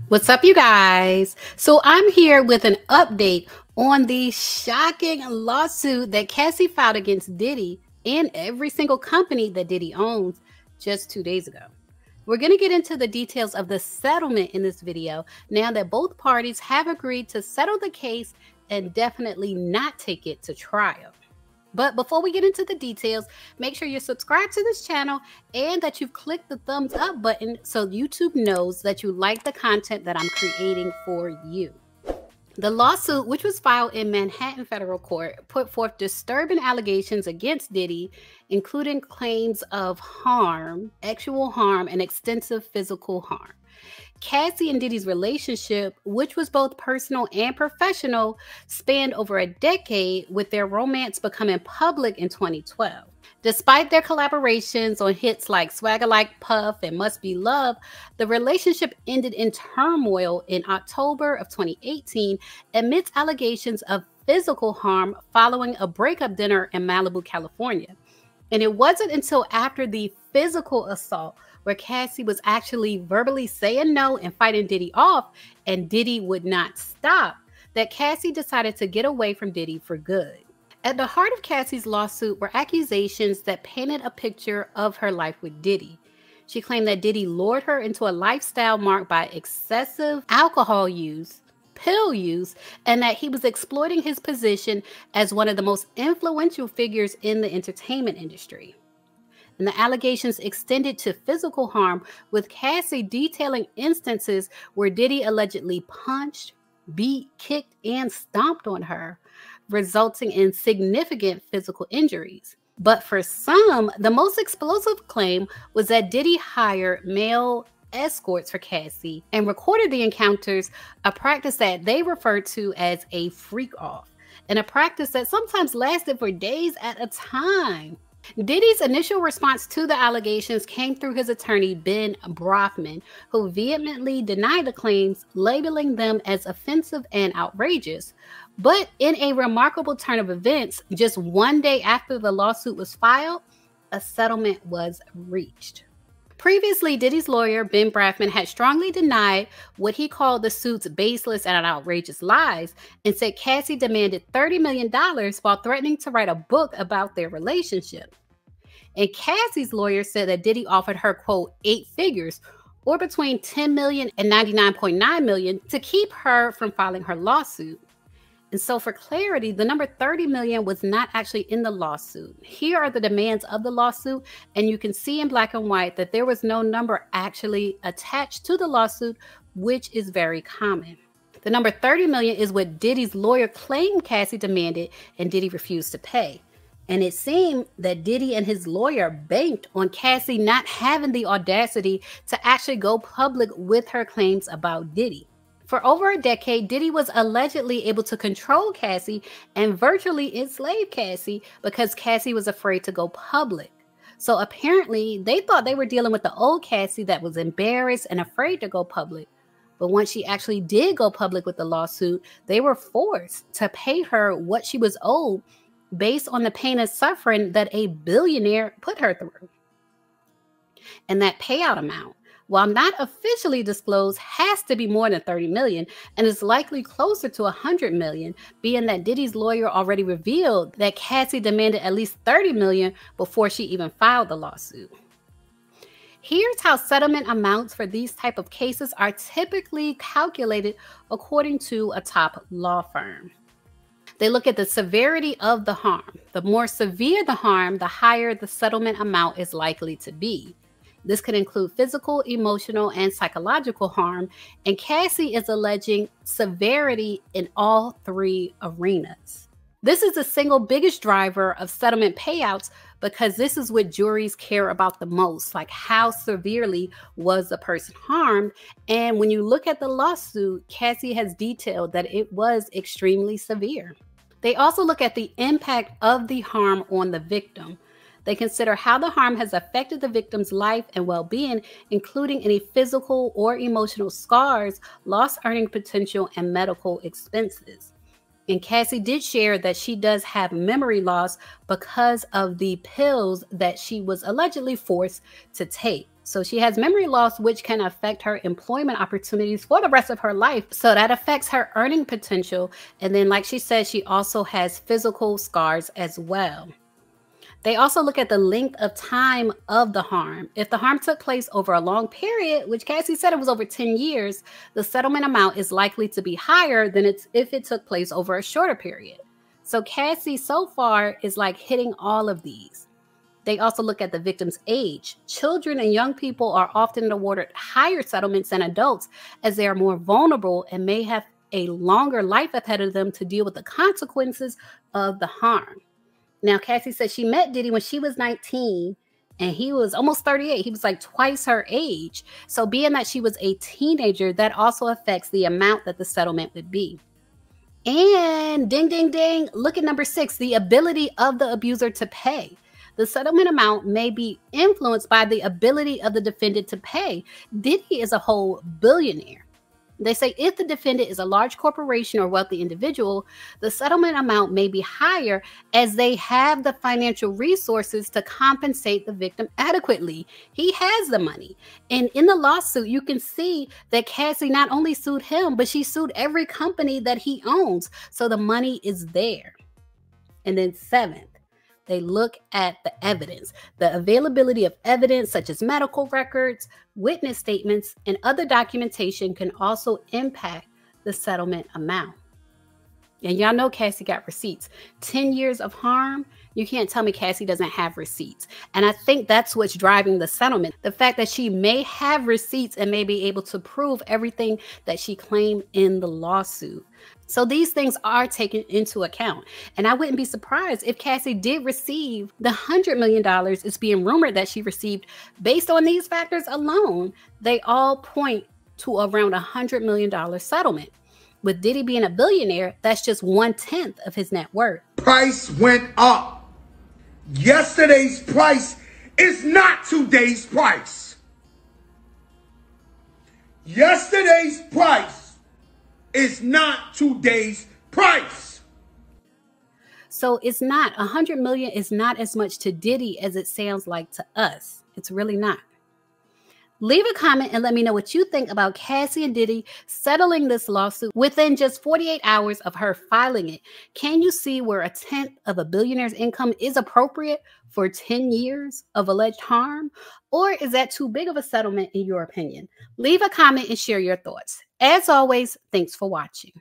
What's up, you guys? So I'm here with an update on the shocking lawsuit that Cassie filed against Diddy and every single company that Diddy owns just 2 days ago. We're going to get into the details of the settlement in this video now that both parties have agreed to settle the case and definitely not take it to trial. But before we get into the details, make sure you're subscribed to this channel and that you've clicked the thumbs up button so YouTube knows that you like the content that I'm creating for you. The lawsuit, which was filed in Manhattan federal court, put forth disturbing allegations against Diddy, including claims of harm, actual harm, and extensive physical harm. Cassie and Diddy's relationship, which was both personal and professional, spanned over a decade, with their romance becoming public in 2012. Despite their collaborations on hits like Swagger Like Puff and Must Be Love, the relationship ended in turmoil in October of 2018 amidst allegations of physical harm following a breakup dinner in Malibu, California. And it wasn't until after the physical assault where Cassie was actually verbally saying no and fighting Diddy off, and Diddy would not stop, that Cassie decided to get away from Diddy for good. At the heart of Cassie's lawsuit were accusations that painted a picture of her life with Diddy. She claimed that Diddy lured her into a lifestyle marked by excessive alcohol use, pill use, and that he was exploiting his position as one of the most influential figures in the entertainment industry. And the allegations extended to physical harm, with Cassie detailing instances where Diddy allegedly punched, beat, kicked, and stomped on her, resulting in significant physical injuries. But for some, the most explosive claim was that Diddy hired male escorts for Cassie and recorded the encounters, a practice that they referred to as a freak off, and a practice that sometimes lasted for days at a time. Diddy's initial response to the allegations came through his attorney, Ben Brafman, who vehemently denied the claims, labeling them as offensive and outrageous. But in a remarkable turn of events, just one day after the lawsuit was filed, a settlement was reached. Previously, Diddy's lawyer, Ben Brafman, had strongly denied what he called the suit's baseless and outrageous lies, and said Cassie demanded $30 million while threatening to write a book about their relationship. And Cassie's lawyer said that Diddy offered her, quote, 8 figures, or between $10 million and $99.9 million, to keep her from filing her lawsuit. And so, for clarity, the number 30 million was not actually in the lawsuit. Here are the demands of the lawsuit, and you can see in black and white that there was no number actually attached to the lawsuit, which is very common. The number 30 million is what Diddy's lawyer claimed Cassie demanded, and Diddy refused to pay. And it seemed that Diddy and his lawyer banked on Cassie not having the audacity to actually go public with her claims about Diddy. For over a decade, Diddy was allegedly able to control Cassie and virtually enslave Cassie because Cassie was afraid to go public. So apparently, they thought they were dealing with the old Cassie that was embarrassed and afraid to go public. But once she actually did go public with the lawsuit, they were forced to pay her what she was owed based on the pain and suffering that a billionaire put her through. And that payout amount, while not officially disclosed, has to be more than 30 million and is likely closer to 100 million, being that Diddy's lawyer already revealed that Cassie demanded at least 30 million before she even filed the lawsuit. Here's how settlement amounts for these type of cases are typically calculated according to a top law firm. They look at the severity of the harm. The more severe the harm, the higher the settlement amount is likely to be. This could include physical, emotional, and psychological harm, and Cassie is alleging severity in all 3 arenas. This is the single biggest driver of settlement payouts because this is what juries care about the most, like how severely was the person harmed. And when you look at the lawsuit, Cassie has detailed that it was extremely severe. They also look at the impact of the harm on the victim. They consider how the harm has affected the victim's life and well-being, including any physical or emotional scars, lost earning potential, and medical expenses. And Cassie did share that she does have memory loss because of the pills that she was allegedly forced to take. So she has memory loss, which can affect her employment opportunities for the rest of her life. So that affects her earning potential. And then, like she said, she also has physical scars as well. They also look at the length of time of the harm. If the harm took place over a long period, which Cassie said it was over 10 years, the settlement amount is likely to be higher than if it took place over a shorter period. So Cassie so far is like hitting all of these. They also look at the victim's age. Children and young people are often awarded higher settlements than adults as they are more vulnerable and may have a longer life ahead of them to deal with the consequences of the harm. Now, Cassie said she met Diddy when she was 19 and he was almost 38. He was like twice her age. So being that she was a teenager, that also affects the amount that the settlement would be. And ding, ding, ding, look at number 6, the ability of the abuser to pay. The settlement amount may be influenced by the ability of the defendant to pay. Diddy is a whole billionaire. They say if the defendant is a large corporation or wealthy individual, the settlement amount may be higher as they have the financial resources to compensate the victim adequately. He has the money. And in the lawsuit, you can see that Cassie not only sued him, but she sued every company that he owns. So the money is there. And then 7th, they look at the evidence. The availability of evidence such as medical records, witness statements, and other documentation can also impact the settlement amount. And y'all know Cassie got receipts. 10 years of harm, you can't tell me Cassie doesn't have receipts. And I think that's what's driving the settlement. The fact that she may have receipts and may be able to prove everything that she claimed in the lawsuit. So these things are taken into account. And I wouldn't be surprised if Cassie did receive the $100 million. It's being rumored that she received. Based on these factors alone, they all point to around $100 million settlement. With Diddy being a billionaire, that's just 1/10 of his net worth. Price went up. Yesterday's price is not today's price. Yesterday's price is not today's price. So it's not, 100 million is not as much to Diddy as it sounds like to us. It's really not. Leave a comment and let me know what you think about Cassie and Diddy settling this lawsuit within just 48 hours of her filing it. Can you see where 1/10 of a billionaire's income is appropriate for 10 years of alleged harm? Or is that too big of a settlement in your opinion? Leave a comment and share your thoughts. As always, thanks for watching.